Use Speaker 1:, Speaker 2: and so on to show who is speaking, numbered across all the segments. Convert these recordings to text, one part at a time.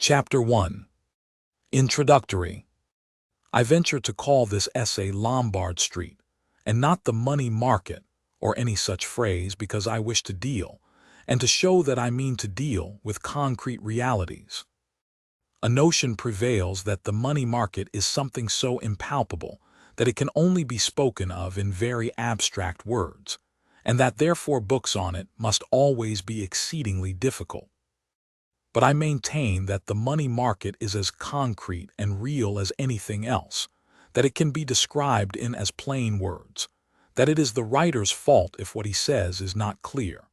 Speaker 1: Chapter 1. Introductory. I venture to call this essay Lombard Street, and not the money market, or any such phrase, because I wish to deal, and to show that I mean to deal, with concrete realities. A notion prevails that the money market is something so impalpable that it can only be spoken of in very abstract words, and that therefore books on it must always be exceedingly difficult. But I maintain that the money market is as concrete and real as anything else, that it can be described in as plain words, that it is the writer's fault if what he says is not clear.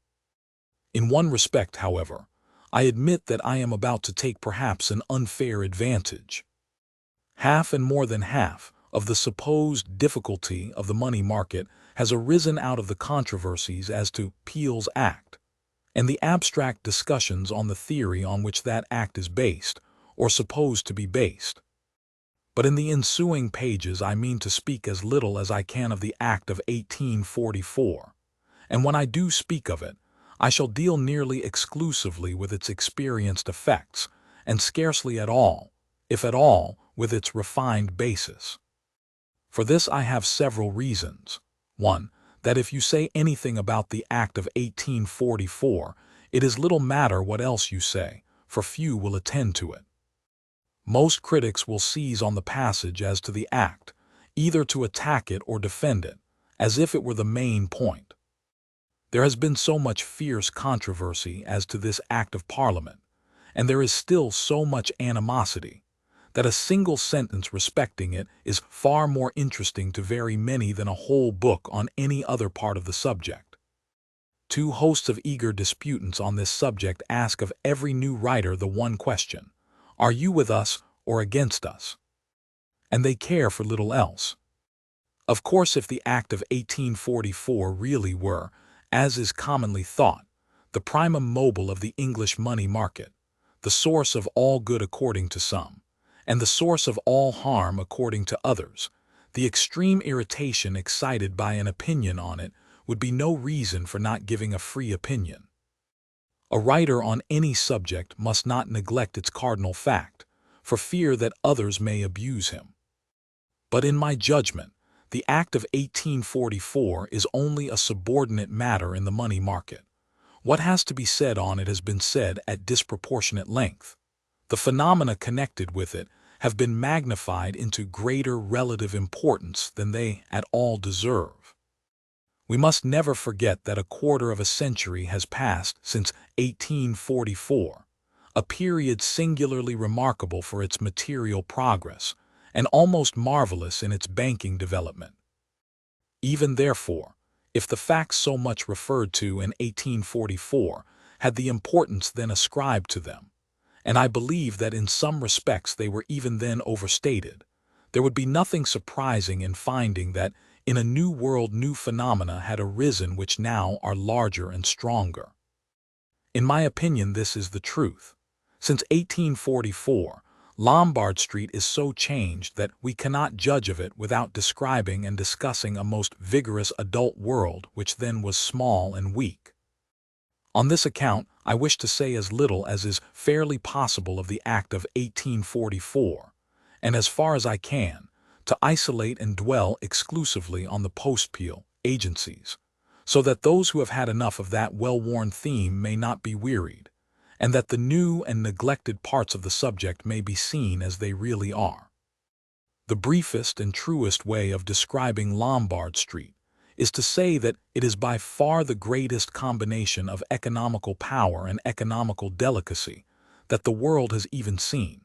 Speaker 1: In one respect, however, I admit that I am about to take perhaps an unfair advantage. Half and more than half of the supposed difficulty of the money market has arisen out of the controversies as to Peel's Act, and the abstract discussions on the theory on which that act is based, or supposed to be based. But in the ensuing pages I mean to speak as little as I can of the Act of 1844, and when I do speak of it, I shall deal nearly exclusively with its experienced effects, and scarcely at all, if at all, with its refined basis. For this I have several reasons. 1. That if you say anything about the Act of 1844, it is little matter what else you say, for few will attend to it. Most critics will seize on the passage as to the Act, either to attack it or defend it, as if it were the main point. There has been so much fierce controversy as to this Act of Parliament, and there is still so much animosity, that a single sentence respecting it is far more interesting to very many than a whole book on any other part of the subject. Two hosts of eager disputants on this subject ask of every new writer the one question: are you with us or against us? And they care for little else. Of course, if the Act of 1844 really were, as is commonly thought, the primum mobile of the English money market, the source of all good according to some, and the source of all harm according to others, the extreme irritation excited by an opinion on it would be no reason for not giving a free opinion. A writer on any subject must not neglect its cardinal fact, for fear that others may abuse him. But in my judgment, the Act of 1844 is only a subordinate matter in the money market. What has to be said on it has been said at disproportionate length. The phenomena connected with it have been magnified into greater relative importance than they at all deserve. We must never forget that a quarter of a century has passed since 1844, a period singularly remarkable for its material progress, and almost marvelous in its banking development. Even therefore, if the facts so much referred to in 1844 had the importance then ascribed to them, and I believe that in some respects they were even then overstated, there would be nothing surprising in finding that in a new world new phenomena had arisen which now are larger and stronger. In my opinion, this is the truth. Since 1844, Lombard Street is so changed that we cannot judge of it without describing and discussing a most vigorous adult world which then was small and weak. On this account, I wish to say as little as is fairly possible of the Act of 1844, and as far as I can, to isolate and dwell exclusively on the post-Peel agencies, so that those who have had enough of that well-worn theme may not be wearied, and that the new and neglected parts of the subject may be seen as they really are. The briefest and truest way of describing Lombard Street is to say that it is by far the greatest combination of economical power and economical delicacy that the world has even seen.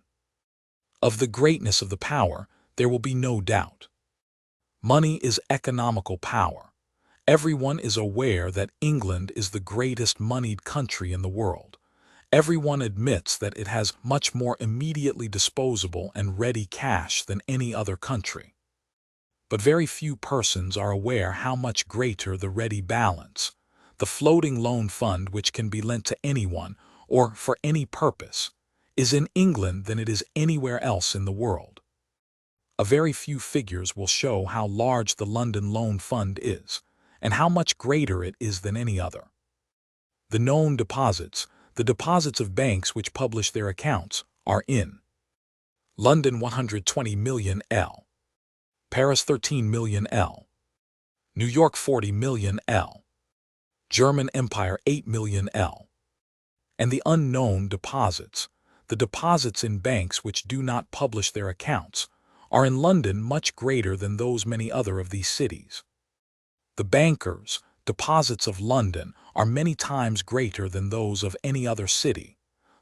Speaker 1: Of the greatness of the power, there will be no doubt. Money is economical power. Everyone is aware that England is the greatest moneyed country in the world. Everyone admits that it has much more immediately disposable and ready cash than any other country. But very few persons are aware how much greater the ready balance, the floating loan fund which can be lent to anyone or for any purpose, is in England than it is anywhere else in the world. A very few figures will show how large the London Loan Fund is, and how much greater it is than any other. The known deposits, the deposits of banks which publish their accounts, are in London 120 million L, Paris 13 million L, New York 40 million L, German Empire 8 million L. And the unknown deposits, the deposits in banks which do not publish their accounts, are in London much greater than those many other of these cities. The bankers' deposits of London are many times greater than those of any other city,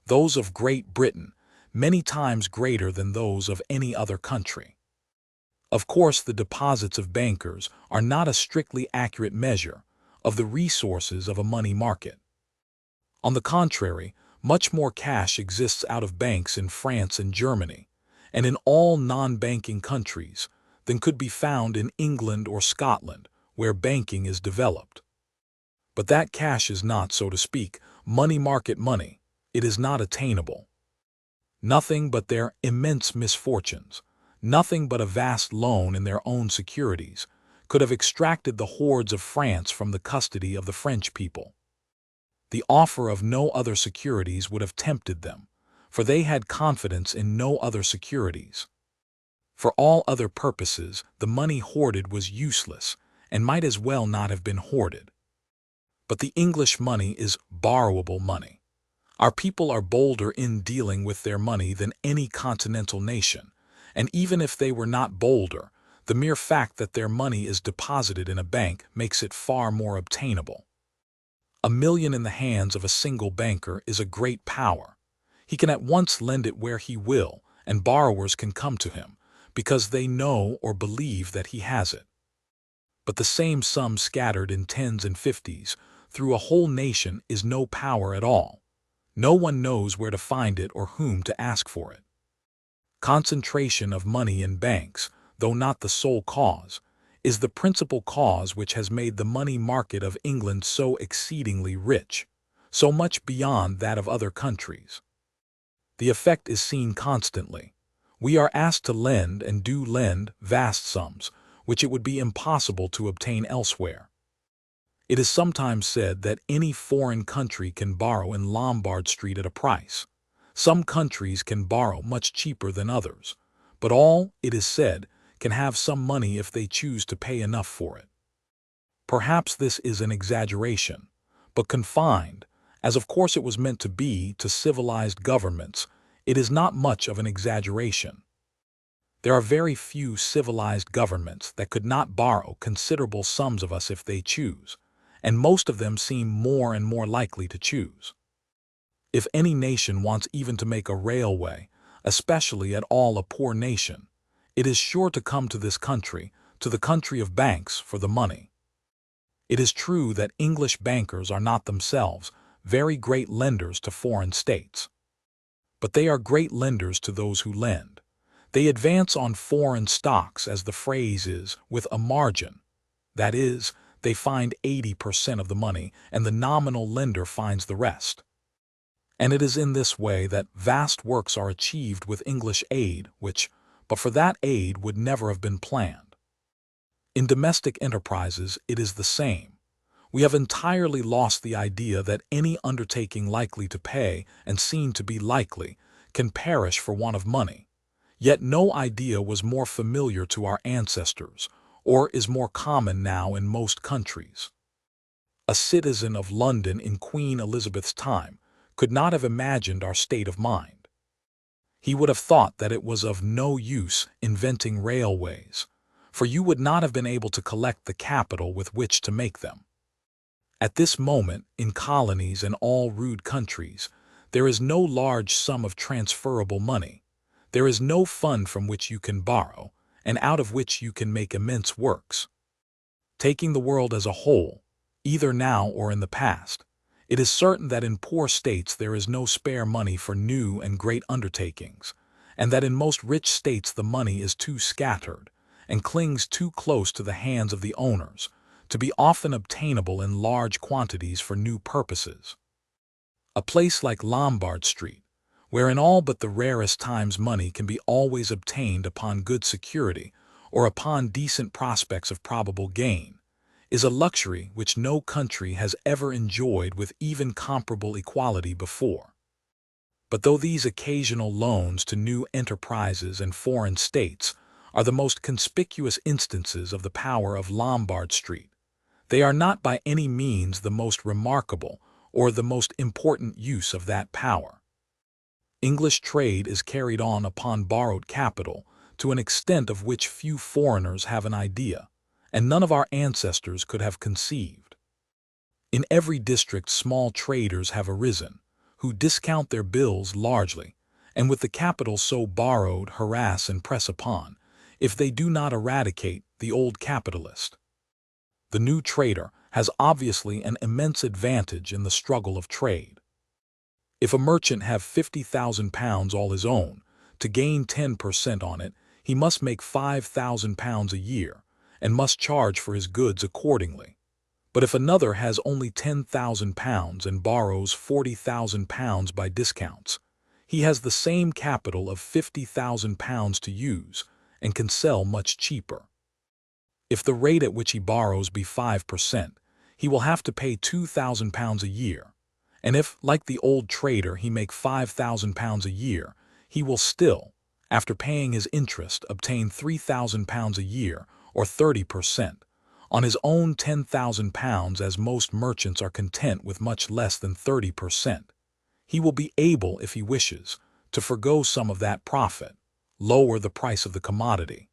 Speaker 1: those of Great Britain many times greater than those of any other country. Of course, the deposits of bankers are not a strictly accurate measure of the resources of a money market. On the contrary, much more cash exists out of banks in France and Germany, and in all non-banking countries, than could be found in England or Scotland, where banking is developed. But that cash is not, so to speak, money market money. It is not attainable. Nothing but their immense misfortunes, nothing but a vast loan in their own securities, could have extracted the hordes of France from the custody of the French people. The offer of no other securities would have tempted them, for they had confidence in no other securities. For all other purposes, the money hoarded was useless and might as well not have been hoarded. But the English money is borrowable money. Our people are bolder in dealing with their money than any continental nation, and even if they were not bolder, the mere fact that their money is deposited in a bank makes it far more obtainable. $1 million in the hands of a single banker is a great power. He can at once lend it where he will, and borrowers can come to him, because they know or believe that he has it. But the same sum scattered in tens and fifties through a whole nation is no power at all. No one knows where to find it or whom to ask for it. Concentration of money in banks, though not the sole cause, is the principal cause which has made the money market of England so exceedingly rich, so much beyond that of other countries. The effect is seen constantly. We are asked to lend and do lend vast sums, which it would be impossible to obtain elsewhere. It is sometimes said that any foreign country can borrow in Lombard Street at a price. Some countries can borrow much cheaper than others, but all, it is said, can have some money if they choose to pay enough for it. Perhaps this is an exaggeration, but confined, as of course it was meant to be, to civilized governments, it is not much of an exaggeration. There are very few civilized governments that could not borrow considerable sums of us if they choose, and most of them seem more and more likely to choose. If any nation wants even to make a railway, especially at all a poor nation, it is sure to come to this country, to the country of banks, for the money. It is true that English bankers are not themselves very great lenders to foreign states. But they are great lenders to those who lend. They advance on foreign stocks, as the phrase is, with a margin. That is, they find 80% of the money, and the nominal lender finds the rest. And it is in this way that vast works are achieved with English aid, which, but for that aid, would never have been planned. In domestic enterprises, it is the same. We have entirely lost the idea that any undertaking likely to pay, and seen to be likely, can perish for want of money. Yet no idea was more familiar to our ancestors, or is more common now in most countries. A citizen of London in Queen Elizabeth's time could not have imagined our state of mind. He would have thought that it was of no use inventing railways, for you would not have been able to collect the capital with which to make them. At this moment, in colonies and all rude countries, there is no large sum of transferable money. There is no fund from which you can borrow, and out of which you can make immense works. Taking the world as a whole, either now or in the past, it is certain that in poor states there is no spare money for new and great undertakings, and that in most rich states the money is too scattered, and clings too close to the hands of the owners, to be often obtainable in large quantities for new purposes. A place like Lombard Street, where in all but the rarest times money can be always obtained upon good security or upon decent prospects of probable gain, is a luxury which no country has ever enjoyed with even comparable equality before. But though these occasional loans to new enterprises and foreign states are the most conspicuous instances of the power of Lombard Street, they are not by any means the most remarkable or the most important use of that power. English trade is carried on upon borrowed capital to an extent of which few foreigners have an idea, and none of our ancestors could have conceived. In every district small traders have arisen, who discount their bills largely, and with the capital so borrowed harass and press upon, if they do not eradicate, the old capitalist. The new trader has obviously an immense advantage in the struggle of trade. If a merchant have £50,000 all his own, to gain 10% on it, he must make £5,000 a year, and must charge for his goods accordingly. But if another has only £10,000 and borrows £40,000 by discounts, he has the same capital of £50,000 to use, and can sell much cheaper. If the rate at which he borrows be 5%, he will have to pay £2,000 a year. And if, like the old trader, he make £5,000 a year, he will still, after paying his interest, obtain £3,000 a year, or 30%, on his own £10,000, as most merchants are content with much less than 30%. He will be able, if he wishes, to forego some of that profit, lower the price of the commodity,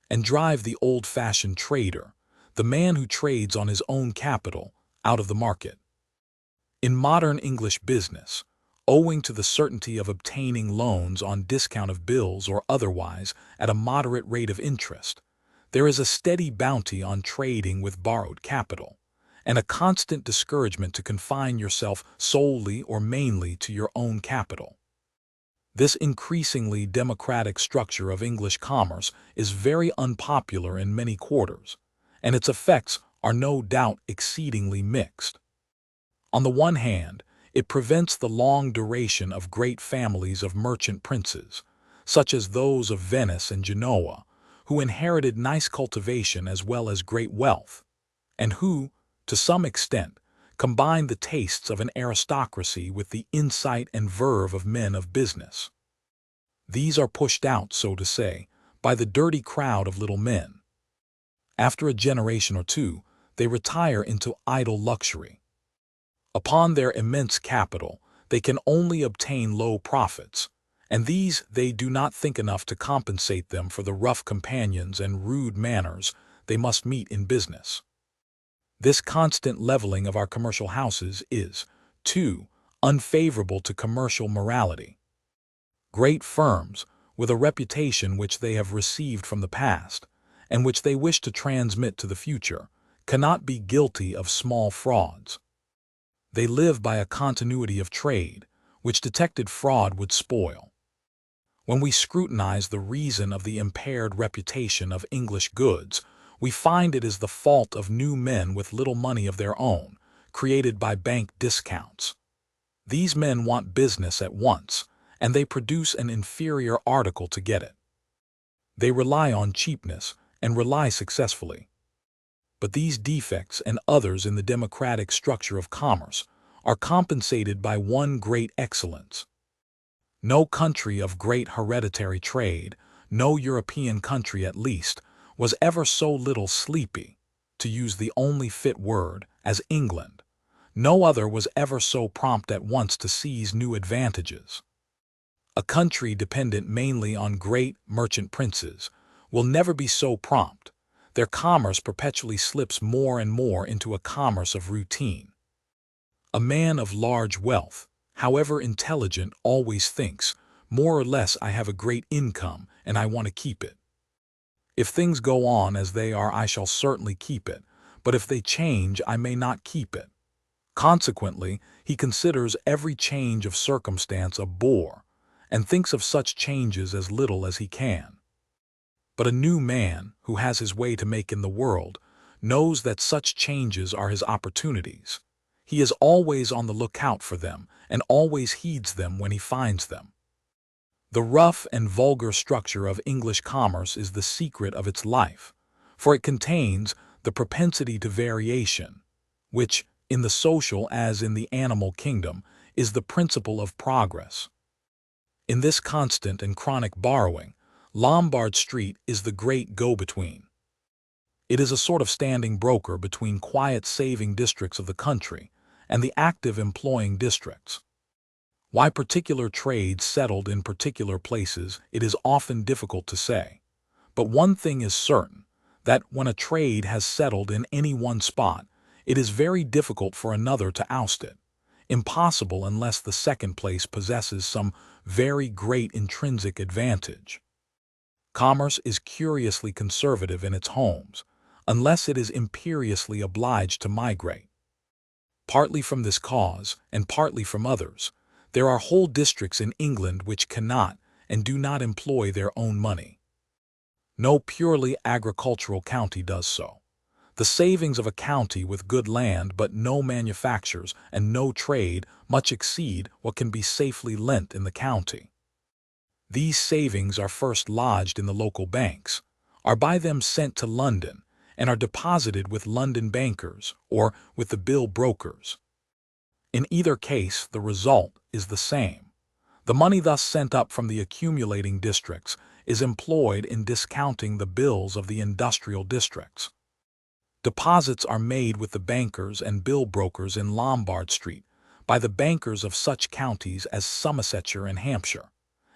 Speaker 1: and drive the old-fashioned trader, the man who trades on his own capital, out of the market. In modern English business, owing to the certainty of obtaining loans on discount of bills or otherwise at a moderate rate of interest, there is a steady bounty on trading with borrowed capital, and a constant discouragement to confine yourself solely or mainly to your own capital. This increasingly democratic structure of English commerce is very unpopular in many quarters, and its effects are no doubt exceedingly mixed. On the one hand, it prevents the long duration of great families of merchant princes, such as those of Venice and Genoa, who inherited nice cultivation as well as great wealth, and who, to some extent, combined the tastes of an aristocracy with the insight and verve of men of business. These are pushed out, so to say, by the dirty crowd of little men. After a generation or two, they retire into idle luxury. Upon their immense capital, they can only obtain low profits, and these they do not think enough to compensate them for the rough companions and rude manners they must meet in business. This constant leveling of our commercial houses is, too, unfavorable to commercial morality. Great firms, with a reputation which they have received from the past, and which they wish to transmit to the future, cannot be guilty of small frauds. They live by a continuity of trade, which detected fraud would spoil. When we scrutinize the reason of the impaired reputation of English goods, we find it is the fault of new men with little money of their own, created by bank discounts. These men want business at once, and they produce an inferior article to get it. They rely on cheapness, and rely successfully. But these defects and others in the democratic structure of commerce are compensated by one great excellence. No country of great hereditary trade, no European country at least, was ever so little sleepy, to use the only fit word, as England. No other was ever so prompt at once to seize new advantages. A country dependent mainly on great merchant princes will never be so prompt. Their commerce perpetually slips more and more into a commerce of routine. A man of large wealth, however intelligent, always thinks, more or less, I have a great income and I want to keep it. If things go on as they are, I shall certainly keep it, but if they change, I may not keep it. Consequently, he considers every change of circumstance a bore, and thinks of such changes as little as he can. But a new man, who has his way to make in the world, knows that such changes are his opportunities. He is always on the lookout for them, and always heeds them when he finds them. The rough and vulgar structure of English commerce is the secret of its life, for it contains the propensity to variation, which, in the social as in the animal kingdom, is the principle of progress. In this constant and chronic borrowing, Lombard Street is the great go-between. It is a sort of standing broker between quiet saving districts of the country and the active employing districts. Why particular trades settled in particular places, it is often difficult to say. But one thing is certain, that when a trade has settled in any one spot, it is very difficult for another to oust it. Impossible unless the second place possesses some very great intrinsic advantage. Commerce is curiously conservative in its homes, unless it is imperiously obliged to migrate. Partly from this cause, and partly from others, there are whole districts in England which cannot and do not employ their own money. No purely agricultural county does so. The savings of a county with good land but no manufactures and no trade much exceed what can be safely lent in the county. These savings are first lodged in the local banks, are by them sent to London, and are deposited with London bankers or with the bill brokers. In either case, the result is the same. The money thus sent up from the accumulating districts is employed in discounting the bills of the industrial districts. Deposits are made with the bankers and bill brokers in Lombard Street by the bankers of such counties as Somersetshire and Hampshire,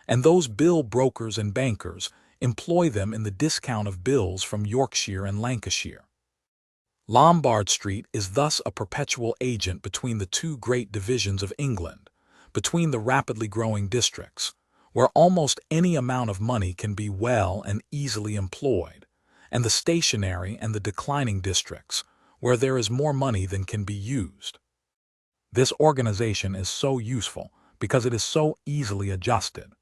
Speaker 1: and those bill brokers and bankers employ them in the discount of bills from Yorkshire and Lancashire. Lombard Street is thus a perpetual agent between the two great divisions of England, between the rapidly growing districts, where almost any amount of money can be well and easily employed, and the stationary and the declining districts, where there is more money than can be used. This organization is so useful because it is so easily adjusted.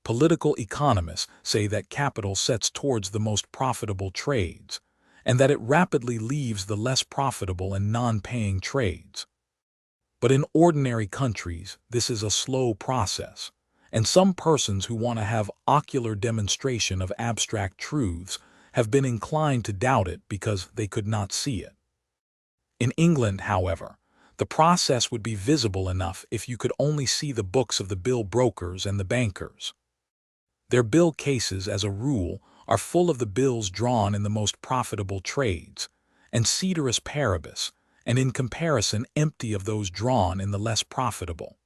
Speaker 1: Political economists say that capital sets towards the most profitable trades, and that it rapidly leaves the less profitable and non-paying trades. But in ordinary countries, this is a slow process, and some persons who want to have ocular demonstration of abstract truths have been inclined to doubt it because they could not see it. In England, however, the process would be visible enough if you could only see the books of the bill brokers and the bankers. Their bill cases, as a rule, are full of the bills drawn in the most profitable trades, and ceteris paribus, and in comparison empty of those drawn in the less profitable.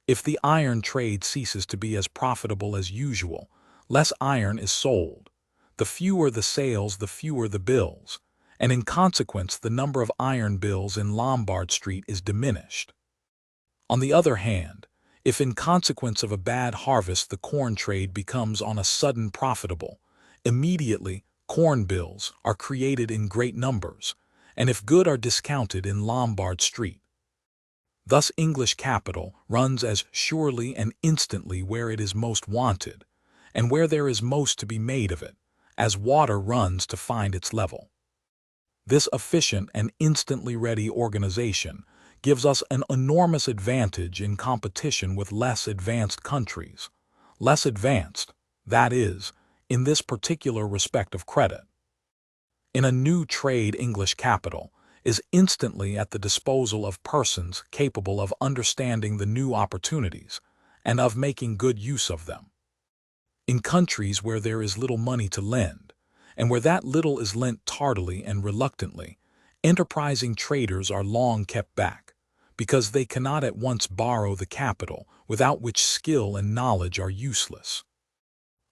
Speaker 1: If the iron trade ceases to be as profitable as usual, less iron is sold. The fewer the sales, the fewer the bills, and in consequence the number of iron bills in Lombard Street is diminished. On the other hand, if in consequence of a bad harvest the corn trade becomes on a sudden profitable, immediately corn bills are created in great numbers, and if good are discounted in Lombard Street. Thus English capital runs as surely and instantly where it is most wanted, and where there is most to be made of it, as water runs to find its level. This efficient and instantly ready organization gives us an enormous advantage in competition with less advanced countries, less advanced, that is, in this particular respect of credit. In a new trade, English capital is instantly at the disposal of persons capable of understanding the new opportunities and of making good use of them. In countries where there is little money to lend, and where that little is lent tardily and reluctantly, enterprising traders are long kept back, because they cannot at once borrow the capital without which skill and knowledge are useless.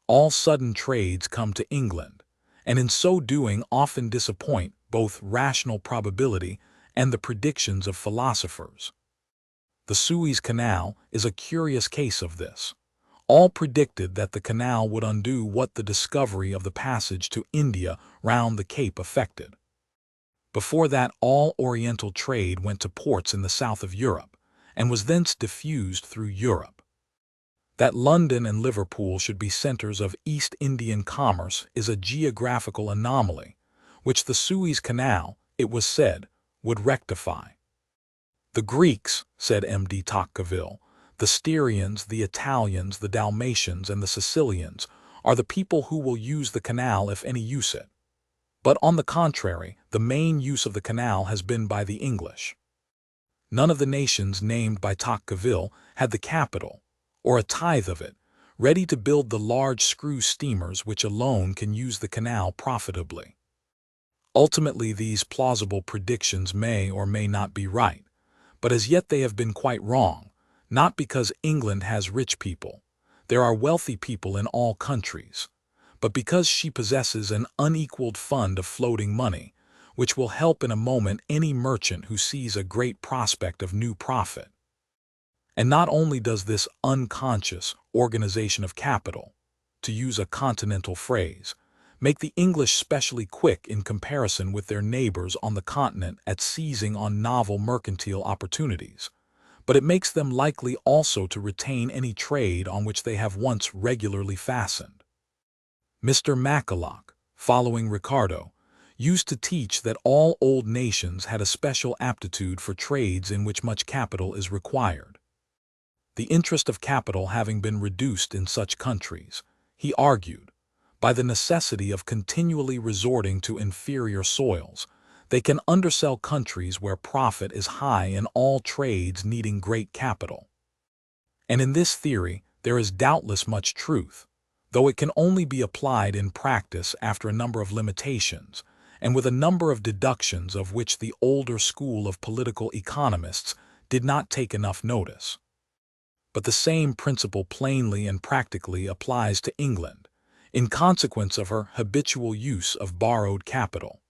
Speaker 1: All sudden trades come to England, and in so doing often disappoint both rational probability and the predictions of philosophers. The Suez Canal is a curious case of this. All predicted that the canal would undo what the discovery of the passage to India round the Cape effected. Before that, all Oriental trade went to ports in the south of Europe, and was thence diffused through Europe. That London and Liverpool should be centers of East Indian commerce is a geographical anomaly, which the Suez Canal, it was said, would rectify. The Greeks, said M.D. Tocqueville, the Styrians, the Italians, the Dalmatians, and the Sicilians are the people who will use the canal if any use it. But on the contrary, the main use of the canal has been by the English. None of the nations named by Tocqueville had the capital, or a tithe of it, ready to build the large screw steamers which alone can use the canal profitably. Ultimately, these plausible predictions may or may not be right, but as yet they have been quite wrong, not because England has rich people. There are wealthy people in all countries, but because she possesses an unequaled fund of floating money, which will help in a moment any merchant who sees a great prospect of new profit. And not only does this unconscious organization of capital, to use a continental phrase, make the English specially quick in comparison with their neighbors on the continent at seizing on novel mercantile opportunities, but it makes them likely also to retain any trade on which they have once regularly fastened. Mr. Macculloch, following Ricardo, used to teach that all old nations had a special aptitude for trades in which much capital is required. The interest of capital having been reduced in such countries, he argued, by the necessity of continually resorting to inferior soils, they can undersell countries where profit is high in all trades needing great capital. And in this theory there is doubtless much truth, though it can only be applied in practice after a number of limitations, and with a number of deductions of which the older school of political economists did not take enough notice. But the same principle plainly and practically applies to England, in consequence of her habitual use of borrowed capital.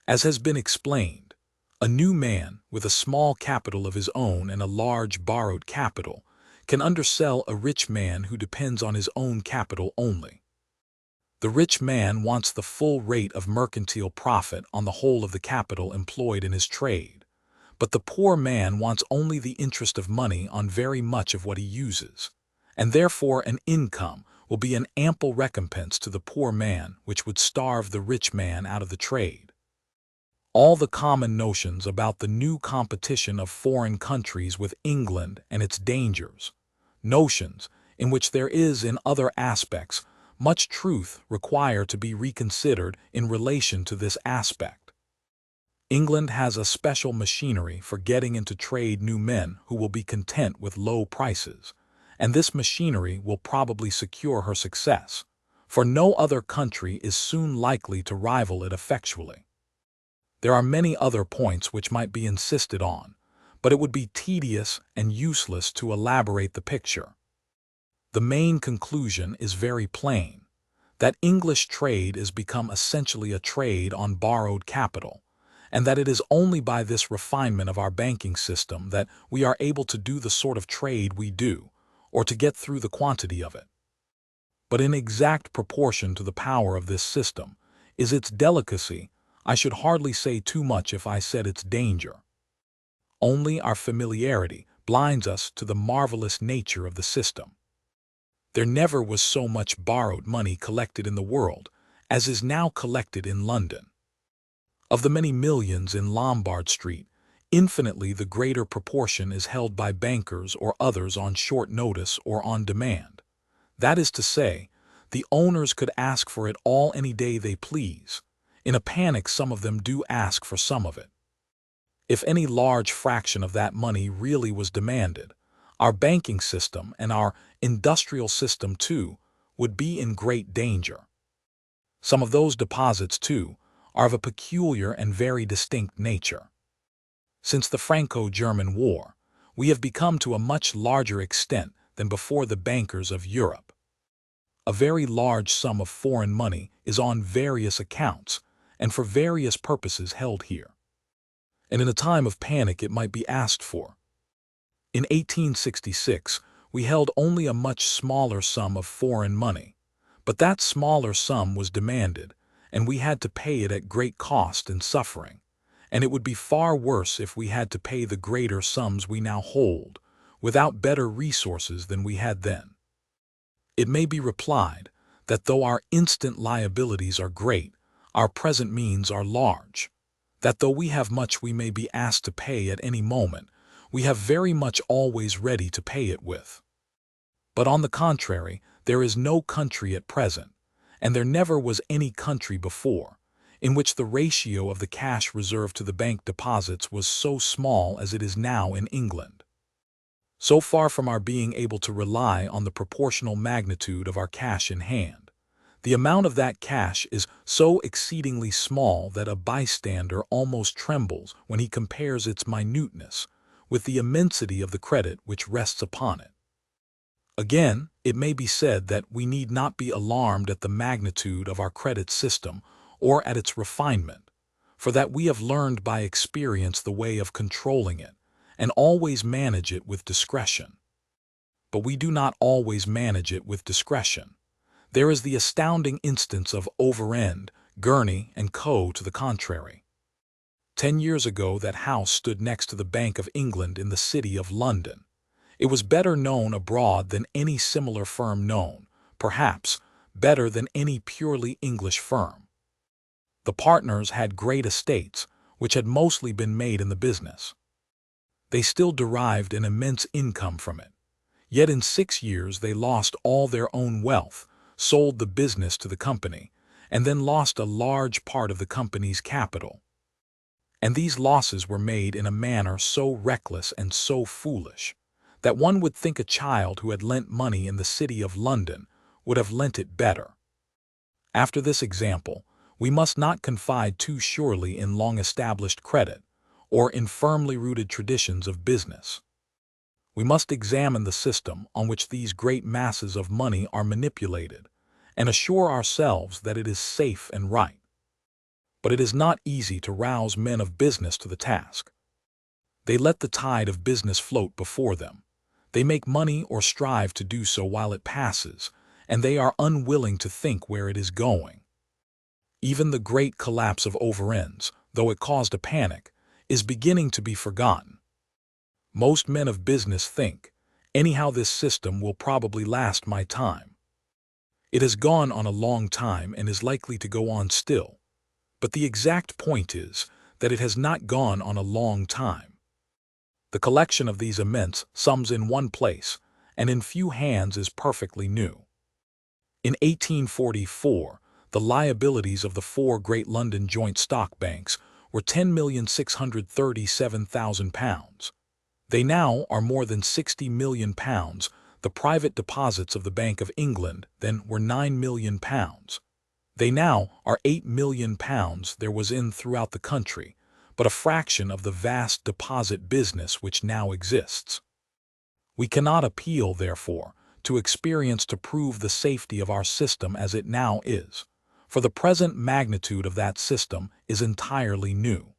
Speaker 1: As has been explained, a new man with a small capital of his own and a large borrowed capital can undersell a rich man who depends on his own capital only. The rich man wants the full rate of mercantile profit on the whole of the capital employed in his trade, but the poor man wants only the interest of money on very much of what he uses, and therefore an income will be an ample recompense to the poor man which would starve the rich man out of the trade. All the common notions about the new competition of foreign countries with England and its dangers, notions in which there is in other aspects much truth, require to be reconsidered in relation to this aspect. England has a special machinery for getting into trade new men who will be content with low prices, and this machinery will probably secure her success, for no other country is soon likely to rival it effectually. There are many other points which might be insisted on, but it would be tedious and useless to elaborate the picture. The main conclusion is very plain, that English trade is become essentially a trade on borrowed capital, and that it is only by this refinement of our banking system that we are able to do the sort of trade we do, or to get through the quantity of it. But in exact proportion to the power of this system is its delicacy. I should hardly say too much if I said its danger. Only our familiarity blinds us to the marvelous nature of the system. There never was so much borrowed money collected in the world as is now collected in London. Of the many millions in Lombard Street, infinitely the greater proportion is held by bankers or others on short notice or on demand. That is to say, the owners could ask for it all any day they please. In a panic, some of them do ask for some of it. If any large fraction of that money really was demanded, our banking system and our industrial system, too, would be in great danger. Some of those deposits, too, are of a peculiar and very distinct nature. Since the Franco-German War, we have become to a much larger extent than before the bankers of Europe. A very large sum of foreign money is on various accounts and for various purposes held here, and in a time of panic it might be asked for. In 1866, we held only a much smaller sum of foreign money, but that smaller sum was demanded, and we had to pay it at great cost and suffering, and it would be far worse if we had to pay the greater sums we now hold, without better resources than we had then. It may be replied that though our instant liabilities are great, our present means are large, that though we have much we may be asked to pay at any moment, we have very much always ready to pay it with. But on the contrary, there is no country at present, and there never was any country before, in which the ratio of the cash reserve to the bank deposits was so small as it is now in England. So far from our being able to rely on the proportional magnitude of our cash in hand, the amount of that cash is so exceedingly small that a bystander almost trembles when he compares its minuteness with the immensity of the credit which rests upon it. Again, it may be said that we need not be alarmed at the magnitude of our credit system or at its refinement, for that we have learned by experience the way of controlling it and always manage it with discretion. But we do not always manage it with discretion. There is the astounding instance of Overend, Gurney, and Co. to the contrary. 10 years ago that house stood next to the Bank of England in the city of London. It was better known abroad than any similar firm known, perhaps better than any purely English firm. The partners had great estates, which had mostly been made in the business. They still derived an immense income from it. Yet in 6 years they lost all their own wealth, sold the business to the company, and then lost a large part of the company's capital. And these losses were made in a manner so reckless and so foolish that one would think a child who had lent money in the city of London would have lent it better. After this example, we must not confide too surely in long-established credit or in firmly rooted traditions of business. We must examine the system on which these great masses of money are manipulated and assure ourselves that it is safe and right. But it is not easy to rouse men of business to the task. They let the tide of business float before them. They make money or strive to do so while it passes, and they are unwilling to think where it is going. Even the great collapse of Overend's, though it caused a panic, is beginning to be forgotten. Most men of business think, anyhow this system will probably last my time. It has gone on a long time and is likely to go on still. But the exact point is that it has not gone on a long time. The collection of these immense sums in one place and in few hands is perfectly new. In 1844, the liabilities of the 4 great London joint stock banks were £10,637,000. They now are more than £60 million. The private deposits of the Bank of England then were £9 million. They now are £8 million there was in throughout the country, but a fraction of the vast deposit business which now exists. We cannot appeal, therefore, to experience to prove the safety of our system as it now is, for the present magnitude of that system is entirely new.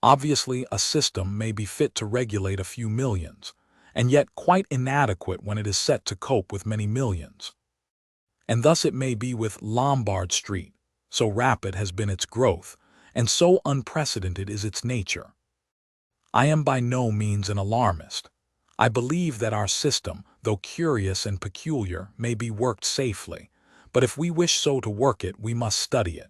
Speaker 1: Obviously, a system may be fit to regulate a few millions, and yet quite inadequate when it is set to cope with many millions. And thus it may be with Lombard Street, so rapid has been its growth, and so unprecedented is its nature. I am by no means an alarmist. I believe that our system, though curious and peculiar, may be worked safely, but if we wish so to work it, we must study it.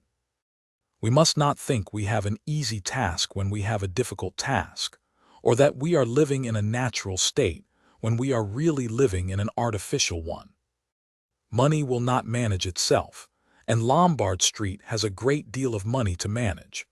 Speaker 1: We must not think we have an easy task when we have a difficult task, or that we are living in a natural state when we are really living in an artificial one. Money will not manage itself, and Lombard Street has a great deal of money to manage.